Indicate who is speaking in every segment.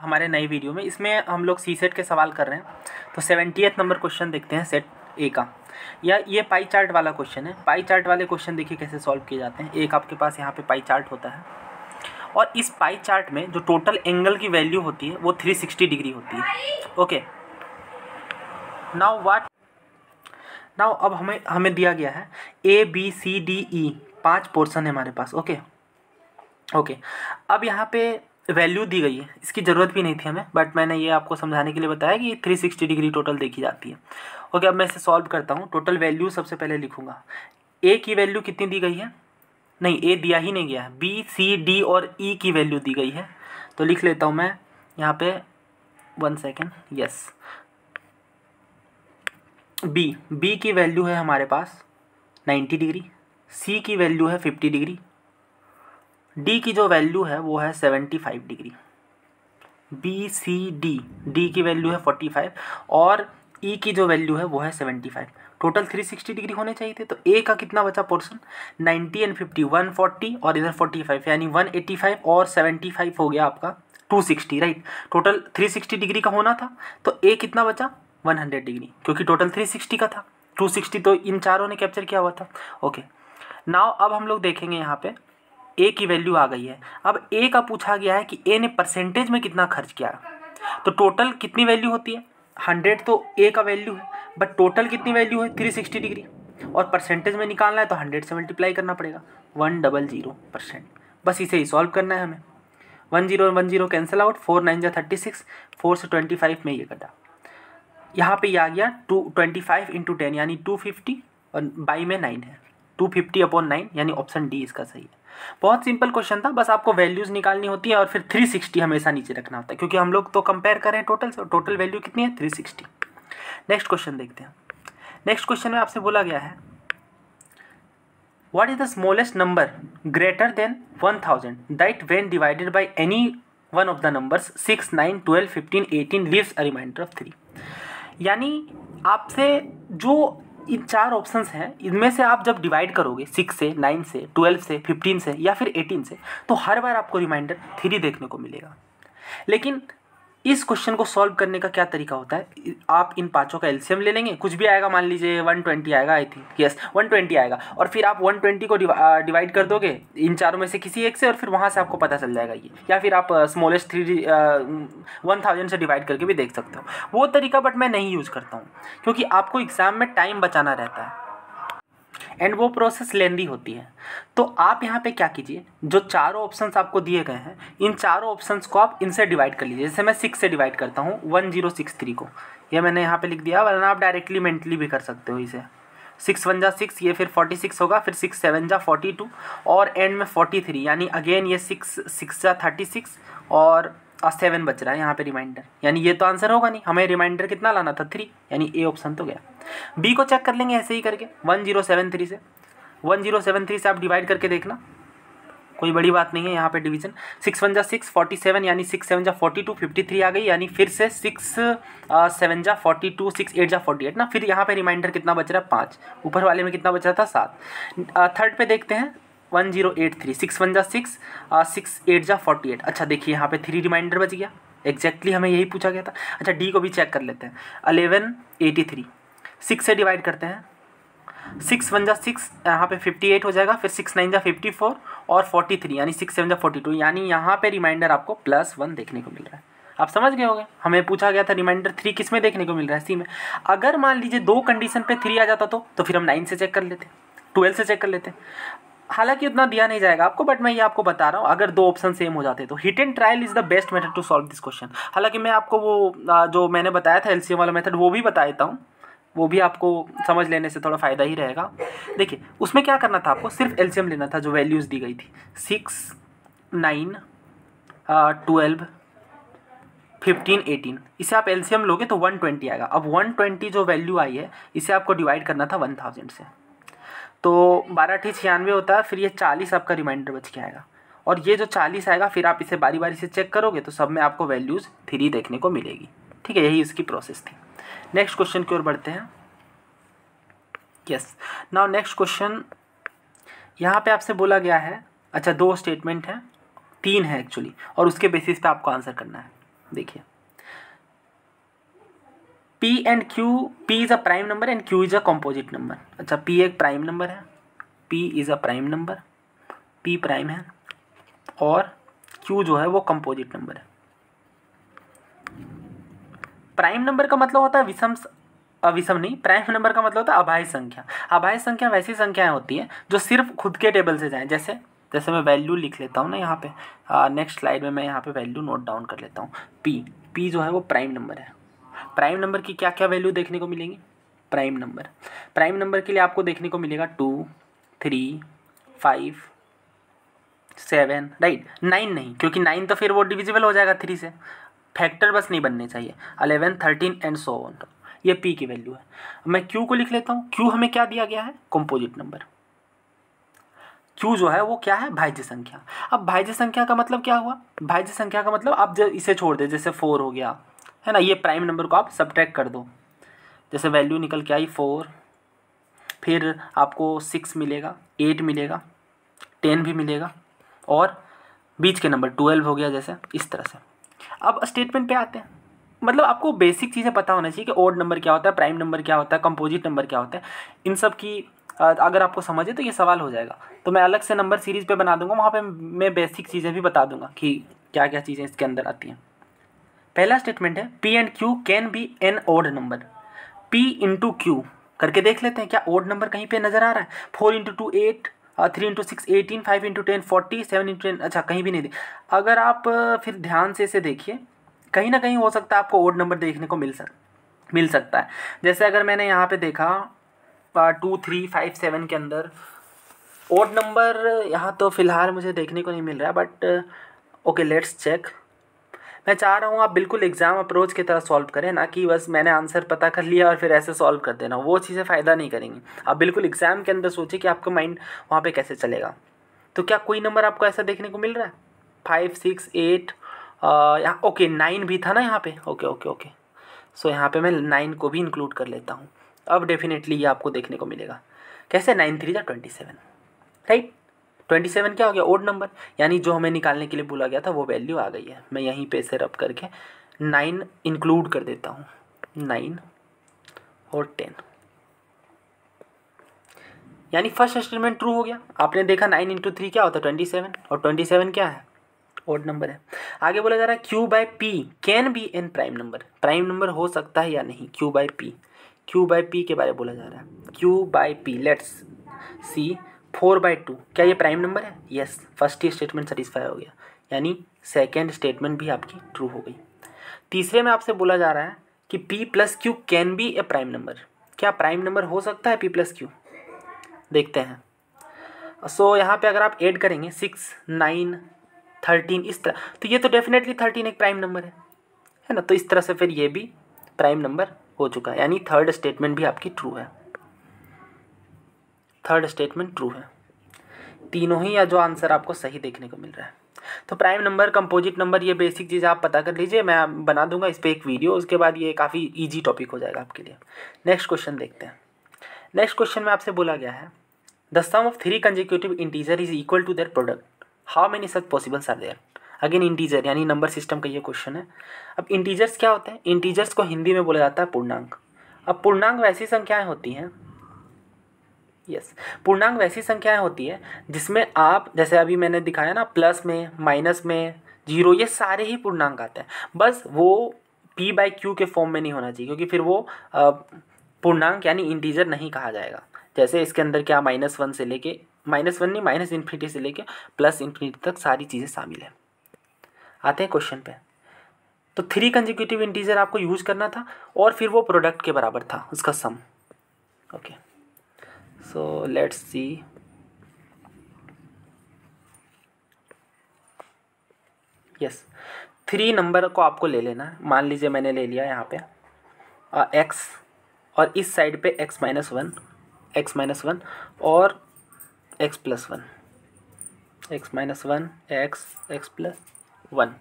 Speaker 1: हमारे नए वीडियो में। इसमें हम लोग सी सेट के सवाल कर रहे हैं। तो 70th नंबर क्वेश्चन देखते हैं सेट ए का। या ये पाई चार्ट वाला क्वेश्चन है। पाई चार्ट वाले क्वेश्चन देखिए कैसे सॉल्व किए जाते हैं। एक आपके पास यहाँ पे पाई चार्ट होता है और इस पाई चार्ट में जो टोटल एंगल की वैल्यू होती है वो 360 डिग्री होती है। ओके, नाउ अब हमें दिया गया है A B C D E 5 portion है हमारे पास। ओके, अब यहाँ पे वैल्यू दी गई है, इसकी ज़रूरत भी नहीं थी हमें, बट मैंने ये आपको समझाने के लिए बताया कि 360 डिग्री टोटल देखी जाती है। ओके, अब मैं इसे सॉल्व करता हूँ। टोटल वैल्यू सबसे पहले लिखूँगा। ए की वैल्यू कितनी दी गई है? नहीं, ए दिया ही नहीं गया है। बी सी डी और ई की वैल्यू दी गई है। तो लिख लेता हूँ मैं यहाँ पे 1 सेकेंड। यस, बी की वैल्यू है हमारे पास 90 डिग्री, सी की वैल्यू है 50 डिग्री, डी की जो वैल्यू है वो है 75 डिग्री। बी सी डी की वैल्यू है 45 और ई की जो वैल्यू है वो है 75। टोटल 360 डिग्री होने चाहिए थे। तो ए का कितना बचा पोर्शन? 90 एंड 50, 140 और इधर 45, यानी 185 और 75 हो गया आपका 260, राइट। टोटल 360 डिग्री का होना था, तो ए कितना बचा? 100 डिग्री, क्योंकि टोटल 360 का था। 260 तो इन चारों ने कैप्चर किया हुआ था। ओके, नाउ अब हम लोग देखेंगे यहाँ पे ए की वैल्यू आ गई है। अब ए का पूछा गया है कि ए ने परसेंटेज में कितना खर्च किया। तो टोटल कितनी वैल्यू होती है? 100 तो ए का वैल्यू है, बट टोटल कितनी वैल्यू है? 360 डिग्री, और परसेंटेज में निकालना है तो 100 से मल्टीप्लाई करना पड़ेगा। 100%। बस इसे ही सॉल्व करना है हमें। 10 कैंसिल आउट, 4 9 जा 36, 4 से 25 में ये कटा। यहाँ पे ये आ गया 25 × 10 यानी 250 और बाई में 9 है, 250/9 यानी ऑप्शन डी इसका सही है। बहुत सिंपल क्वेश्चन था, बस आपको वैल्यूज़ निकालनी होती है और फिर 360 हमेशा नीचे रखना होता है, क्योंकि हम लोग तो कंपेयर कर रहे हैं टोटल से। टोटल वैल्यू कितनी है? 360। नेक्स्ट क्वेश्चन देखते हैं। नेक्स्ट क्वेश्चन में आपसे बोला गया है what is the smallest number greater than 1000 that when divided by any one of the numbers 6 9 12 15 18 leaves a reminder of 3। यानी आपसे जो इन 4 ऑप्शंस हैं, इनमें से आप जब डिवाइड करोगे 6 से, 9 से, 12 से, 15 से या फिर 18 से, तो हर बार आपको रिमाइंडर 3 देखने को मिलेगा। लेकिन इस क्वेश्चन को सॉल्व करने का क्या तरीका होता है? आप इन पांचों का एलसीएम ले लेंगे, कुछ भी आएगा, मान लीजिए 120 आएगा, आई थिंक, यस 120 आएगा, और फिर आप 120 को डिवाइड कर दोगे इन चारों में से किसी एक से, और फिर वहाँ से आपको पता चल जाएगा ये। या फिर आप स्मॉलेस्ट 1000 से डिवाइड करके भी देख सकते हो, वो तरीका, बट मैं नहीं यूज़ करता हूँ, क्योंकि आपको एग्ज़ाम में टाइम बचाना रहता है एंड वो प्रोसेस लेंदी होती है। तो आप यहाँ पे क्या कीजिए, जो चारों ऑप्शंस आपको दिए गए हैं, इन चारों ऑप्शंस को आप इनसे डिवाइड कर लीजिए। जैसे मैं 6 से डिवाइड करता हूँ 1063 को, ये मैंने यहाँ पे लिख दिया, वरना आप डायरेक्टली मेंटली भी कर सकते हो इसे। 6 1 जा 6, ये फिर 46 होगा, फिर 6 7 जा 42 और एंड में 43, यानी अगेन ये 6 6 जा 36 और 7 बच रहा है यहाँ पे रिमाइंडर, यानी ये तो आंसर होगा नहीं। हमें रिमाइंडर कितना लाना था? 3, यानी ए ऑप्शन तो गया। बी को चेक कर लेंगे ऐसे ही करके 1073 से। 1073 से आप डिवाइड करके देखना, कोई बड़ी बात नहीं है यहाँ पे डिवीजन। 6 1 जा 6, 47 यानी 6 7 जा 42, 53 आ गई, यानी फिर से 6 7 जा 42, 6 8 जा 48 ना। फिर यहाँ पे रिमाइंडर कितना बच रहा है? 5। ऊपर वाले में कितना बच रहा था? 7। थर्ड पे देखते हैं 1083, 6 1 जा 6, 6 8 जा 48। अच्छा देखिए यहाँ पे 3 रिमाइंडर बच गया, एग्जैक्टली हमें यही पूछा गया था। अच्छा डी को भी चेक कर लेते हैं। 1183, 6 से डिवाइड करते हैं, 6 1 जा 6, यहाँ पे 58 हो जाएगा, फिर 6 9 जा 54 और 43, यानी 6 7 जा 42, यानी यहाँ पे रिमाइंडर आपको +1 देखने को मिल रहा है। आप समझ गए होंगे, हमें पूछा गया था रिमाइंडर 3 किस में देखने को मिल रहा है? सी में। अगर मान लीजिए 2 कंडीशन पे 3 आ जाता तो फिर हम 9 से चेक कर लेते, 12 से चेक कर लेते। हालांकि उतना दिया नहीं जाएगा आपको, बट मैं ये आपको बता रहा हूँ, अगर 2 ऑप्शन सेम हो जाते तो hit and trial is the best method to solve this question. हालांकि मैं आपको वो जो मैंने बताया था एलसीएम वाला मेथड, वो भी बता देता हूँ, वो भी आपको समझ लेने से थोड़ा फ़ायदा ही रहेगा। देखिए उसमें क्या करना था, आपको सिर्फ एलसीएम लेना था जो वैल्यूज़ दी गई थी। 6 9 12 15 18, इसे आप एलसीएम लोगे तो 120 आएगा। अब 120 जो वैल्यू आई है, इसे आपको डिवाइड करना था 1000 से, तो 12 × 96 होता है, फिर ये 40 आपका रिमाइंडर बच के आएगा, और ये जो 40 आएगा फिर आप इसे बारी बारी से चेक करोगे तो सब में आपको वैल्यूज़ 3 देखने को मिलेगी। ठीक है, यही इसकी प्रोसेस थी। नेक्स्ट क्वेश्चन की ओर बढ़ते हैं। यस, नाउ नेक्स्ट क्वेश्चन यहाँ पे आपसे बोला गया है, अच्छा 2 स्टेटमेंट हैं, 3 है एक्चुअली, और उसके बेसिस पे आपको आंसर करना है। देखिए P and Q, P is a prime number and Q is a composite number. अच्छा, P एक प्राइम नंबर है, P is a prime number, P prime है, और Q जो है वो कंपोजिट नंबर है। प्राइम नंबर का मतलब होता है विषम नहीं, प्राइम नंबर का मतलब होता है अभाज्य संख्या। अभाज्य संख्या वैसी संख्याएं होती हैं जो सिर्फ खुद के टेबल से जाएं। जैसे मैं वैल्यू लिख लेता हूँ ना यहाँ पे, नेक्स्ट स्लाइड में मैं यहाँ पे वैल्यू नोट डाउन कर लेता हूँ। P जो है वो प्राइम नंबर है। प्राइम नंबर की क्या क्या वैल्यू देखने को मिलेंगी? प्राइम नंबर के लिए आपको देखने को मिलेगा 2, 3, 5, 7, राइट। 9 नहीं, क्योंकि 9 तो फिर वो डिविजिबल हो जाएगा 3 से, फैक्टर बस नहीं बनने चाहिए। 11, 13 एंड सो ऑन। ये P की वैल्यू है। मैं Q को लिख लेता हूँ। Q हमें क्या दिया गया है? Composite number. Q जो है वो क्या है? भाज्य संख्या। अब भाज्य संख्या का मतलब क्या हुआ? भाज्य संख्या का मतलब आप जब इसे छोड़ दे, जैसे 4 हो गया है ना, ये प्राइम नंबर को आप सब्ट्रैक्ट कर दो। जैसे वैल्यू निकल के आई 4, फिर आपको 6 मिलेगा, 8 मिलेगा, 10 भी मिलेगा, और बीच के नंबर 12 हो गया, जैसे इस तरह से। अब स्टेटमेंट पे आते हैं। मतलब आपको बेसिक चीज़ें पता होना चाहिए कि ओड नंबर क्या होता है, प्राइम नंबर क्या होता है, कंपोजिट नंबर क्या होता है। इन सब की अगर आपको समझे तो ये सवाल हो जाएगा। तो मैं अलग से नंबर सीरीज़ पे बना दूंगा, वहाँ पे मैं बेसिक चीज़ें भी बता दूंगा कि क्या क्या चीज़ें इसके अंदर आती हैं। पहला स्टेटमेंट है P and Q can be an odd number. P into Q करके देख लेते हैं क्या ओड नंबर कहीं पे नज़र आ रहा है? 4 इंटू 2 8, 3 इंटू 6 18, 5 इंटू 10 40, 7 इंटू 10, अच्छा कहीं भी नहीं। अगर आप फिर ध्यान से इसे देखिए, कहीं ना कहीं हो सकता है आपको ओड नंबर देखने को मिल सकता है। जैसे अगर मैंने यहाँ पे देखा 2, 3, 5, 7 के अंदर ओड नंबर यहाँ तो फ़िलहाल मुझे देखने को नहीं मिल रहा है, बट ओके लेट्स चेक। मैं चाह रहा हूँ आप बिल्कुल एग्ज़ाम अप्रोच की तरह सॉल्व करें, ना कि बस मैंने आंसर पता कर लिया और फिर ऐसे सॉल्व कर देना, वो चीज़ें फ़ायदा नहीं करेंगी। आप बिल्कुल एग्ज़ाम के अंदर सोचिए कि आपका माइंड वहाँ पे कैसे चलेगा। तो क्या कोई नंबर आपको ऐसा देखने को मिल रहा है? 5, 6, 8, यहाँ ओके 9 भी था ना यहाँ पे, ओके। सो यहाँ पे मैं 9 को भी इंक्लूड कर लेता हूँ। अब डेफिनेटली ये आपको देखने को मिलेगा। कैसे? 9 3 27, राइट। 27 क्या हो गया? ओड नंबर, यानी जो हमें निकालने के लिए बोला गया था वो वैल्यू आ गई है। मैं यहीं पे इसे रब करके 9 इंक्लूड कर देता हूँ, 9 और 10, यानी फर्स्ट स्टेटमेंट ट्रू हो गया। आपने देखा 9 इंटू 3 क्या होता है? 27, और 27 क्या है? ओड नंबर है। आगे बोला जा रहा है Q by P can be an prime number. Prime number हो सकता है या नहीं? Q बाई P के बारे में बोला जा रहा है। Q by P, let's see 4/2, क्या ये प्राइम नंबर है? यस, फर्स्ट ही स्टेटमेंट सेटिस्फाई हो गया, यानी सेकेंड स्टेटमेंट भी आपकी ट्रू हो गई। तीसरे में आपसे बोला जा रहा है कि P plus Q can B A prime number. क्या प्राइम नंबर हो सकता है P प्लस Q? देखते हैं। सो यहाँ पे अगर आप ऐड करेंगे 6, 9, 13 इस तरह, तो ये तो डेफिनेटली 13 एक प्राइम नंबर है ना। तो इस तरह से फिर ये भी प्राइम नंबर हो चुका है, यानी थर्ड स्टेटमेंट भी आपकी ट्रू है। थर्ड स्टेटमेंट ट्रू है, तीनों ही या जो आंसर आपको सही देखने को मिल रहा है। तो प्राइम नंबर, कंपोजिट नंबर, ये बेसिक चीज़ आप पता कर लीजिए। मैं बना दूंगा इस पर एक वीडियो, उसके बाद ये काफ़ी ईजी टॉपिक हो जाएगा आपके लिए। नेक्स्ट क्वेश्चन देखते हैं। नेक्स्ट क्वेश्चन में आपसे बोला गया है the sum of 3 consecutive integer is equal to their product, how many such possibles are there. Again integer यानी नंबर सिस्टम का ये क्वेश्चन है। अब इंटीजर्स क्या होते हैं? इंटीजर्स को हिंदी में बोला जाता है पूर्णांक। अब पूर्णांक वैसी संख्याएं होती हैं, पूर्णांक वैसी संख्याएं होती है जिसमें आप, जैसे अभी मैंने दिखाया ना, प्लस में, माइनस में, 0, ये सारे ही पूर्णांक आते हैं। बस वो P/Q के फॉर्म में नहीं होना चाहिए, क्योंकि फिर वो पूर्णांक यानी इंटीजर नहीं कहा जाएगा। जैसे इसके अंदर क्या -1 से लेके, -1 नहीं, -∞ से लेके +∞ तक सारी चीज़ें शामिल हैं। आते हैं क्वेश्चन पे। तो 3 कंसेक्यूटिव इंटीजर आपको यूज करना था, और फिर वो प्रोडक्ट के बराबर था, उसका sum. Okay, so let's see. Yes, 3 number को आपको ले लेना है। मान लीजिए मैंने ले लिया यहाँ पे x, और इस साइड पे x -1 और x + 1, x -1 x + 1,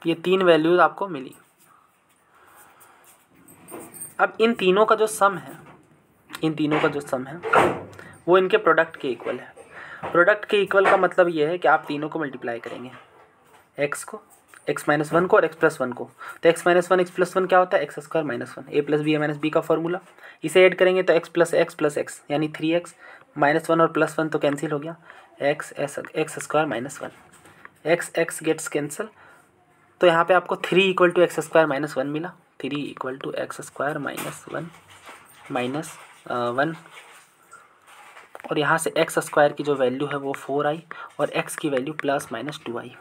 Speaker 1: ये 3 वैल्यूज आपको मिली। अब इन तीनों का जो सम है वो इनके प्रोडक्ट के इक्वल है। प्रोडक्ट के इक्वल का मतलब ये है कि आप तीनों को मल्टीप्लाई करेंगे, एक्स को, एक्स माइनस वन को और एक्स प्लस वन को। तो x minus one x plus one क्या होता है, x square minus one, a plus b a minus b का फॉर्मूला। इसे ऐड करेंगे तो एक्स प्लस एक्स यानी 3x, माइनस वन और प्लस वन तो कैंसिल हो गया, x square minus one, x gets cancel. तो यहाँ पे आपको 3 equal to x square minus one मिला, 3 equal to x square minus one minus one, और यहाँ से एक्स स्क्वायर की जो वैल्यू है वो 4 आई और एक्स की वैल्यू प्लस माइनस 2 आई।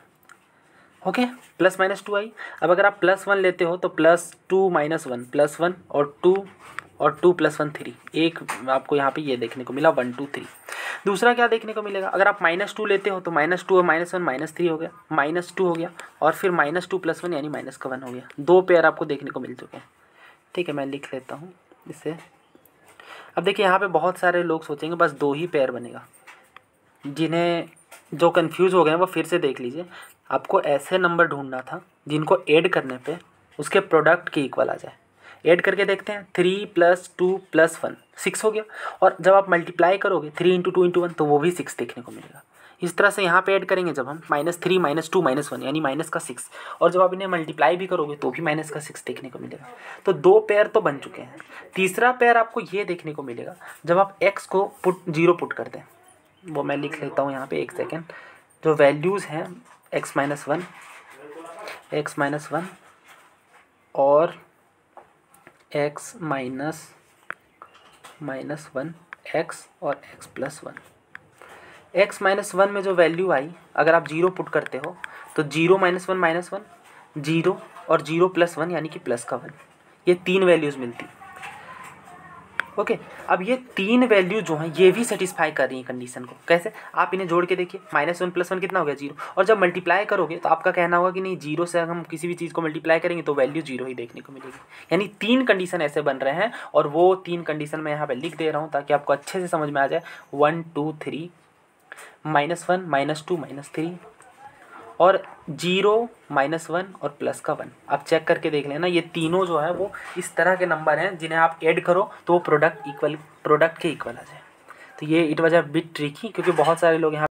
Speaker 1: ओके, प्लस माइनस 2 आई। अब अगर आप प्लस वन लेते हो तो plus 2 minus one plus one और 2 प्लस वन 3, एक आपको यहाँ पे ये देखने को मिला 1 2 3। दूसरा क्या देखने को मिलेगा, अगर आप माइनस 2 लेते हो तो माइनस 2 और माइनस वन माइनस 3 हो गया, माइनस 2 हो गया और फिर माइनस 2 प्लस वन यानी माइनस का 1 हो गया। 2 पेयर आपको देखने को मिल चुके हैं। ठीक है, मैं लिख लेता हूँ इसे। अब देखिए यहाँ पे बहुत सारे लोग सोचेंगे बस 2 ही पेयर बनेगा, जिन्हें जो कंफ्यूज हो गए हैं वो फिर से देख लीजिए। आपको ऐसे नंबर ढूंढना था जिनको ऐड करने पे उसके प्रोडक्ट के इक्वल आ जाए। ऐड करके देखते हैं, 3 प्लस 2 प्लस 1 6 हो गया, और जब आप मल्टीप्लाई करोगे 3 इंटू 2 इंटू 1 तो वो भी 6 देखने को मिलेगा। इस तरह से यहाँ पे ऐड करेंगे जब हम -3 -2 -1 यानी माइनस का 6, और जब आप इन्हें मल्टीप्लाई भी करोगे तो भी माइनस का 6 देखने को मिलेगा। तो 2 पेयर तो बन चुके हैं। तीसरा पेयर आपको ये देखने को मिलेगा जब आप x को जीरो पुट कर दें। वो मैं लिख लेता हूँ यहाँ पे, एक सेकेंड। जो वैल्यूज़ हैं x माइनस वन और x माइनस वन, x और x plus one. x minus one में जो वैल्यू आई अगर आप जीरो पुट करते हो तो 0 माइनस वन 0 और 0 प्लस वन यानी कि प्लस का 1, ये 3 वैल्यूज़ मिलती। ओके, अब ये 3 वैल्यू जो हैं ये भी सेटिस्फाई कर रही हैं कंडीशन को। कैसे, आप इन्हें जोड़ के देखिए, -1 + 1 कितना हो गया 0, और जब मल्टीप्लाई करोगे तो आपका कहना होगा कि नहीं 0 से हम किसी भी चीज़ को मल्टीप्लाई करेंगे तो वैल्यू 0 ही देखने को मिलेगी। यानी 3 कंडीशन ऐसे बन रहे हैं, और वो 3 कंडीशन मैं यहाँ पे लिख दे रहा हूँ ताकि आपको अच्छे से समझ में आ जाए। 1 2 3 -1 -2 -3 और 0 -1 और प्लस का 1। आप चेक करके देख लेना, ये तीनों जो है वो इस तरह के नंबर हैं जिन्हें आप ऐड करो तो वो प्रोडक्ट के इक्वल आ जाए। तो ये it was a bit tricky, क्योंकि बहुत सारे लोग यहाँ